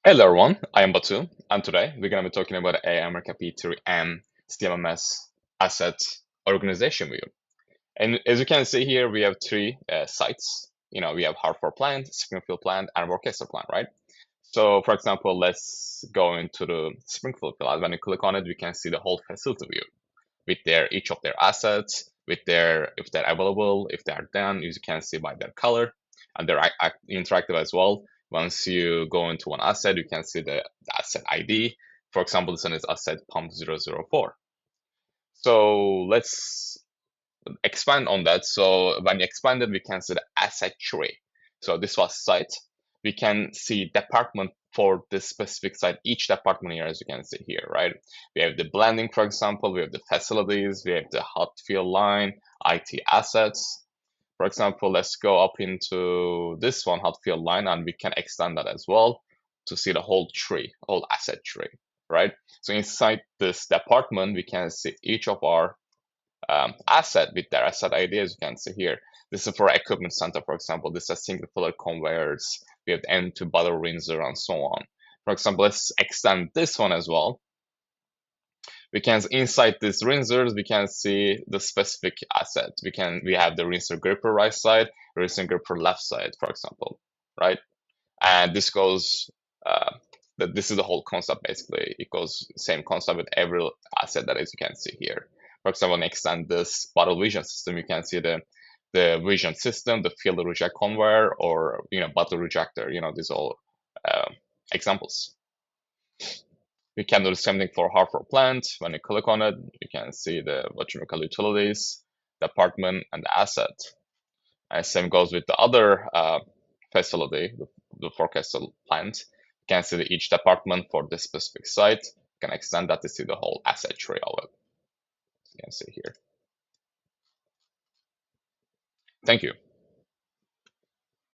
Hello everyone, I am Batu, and today we're going to be talking about Acumatica P3M CMMS asset organization view. And as you can see here, we have three sites. We have Hartford plant, Springfield plant, and Worcester plant, right? So, for example, let's go into the Springfield plant. When you click on it, we can see the whole facility view with each of their assets, with if they're available, if they are done, as you can see by their color, and they're interactive as well. Once you go into one asset, you can see the asset ID. For example, this one is asset pump 004. So let's expand on that. So when you expand it, we can see the asset tree. So this was site. We can see department for this specific site, each department here, as you can see here, right? We have the blending, for example, we have the facilities, we have the hot field line, IT assets. For example, let's go up into this one, hot field line, and we can extend that as well to see the whole tree, whole asset tree, right? So inside this department, we can see each of our asset with their asset ID, as you can see here. This is for equipment center, for example. This is single filler conveyors. We have the M2 bottle rinser and so on. For example, let's extend this one as well. We can inside these rinsers, we can see the specific asset. We have the rinser gripper right side, rinser gripper left side, for example, right? And this goes. This is the whole concept basically. It goes same concept with every asset that as you can see here. For example, when extend this bottle vision system, you can see the vision system, the field reject conveyor, or bottle rejector. These all examples. We can do the same thing for Hartford plant. When you click on it, you can see the what you call utilities, department, and the asset. And same goes with the other facility, the forecasted plant. You can see each department for this specific site. You can extend that to see the whole asset tree of it. You can see here. Thank you.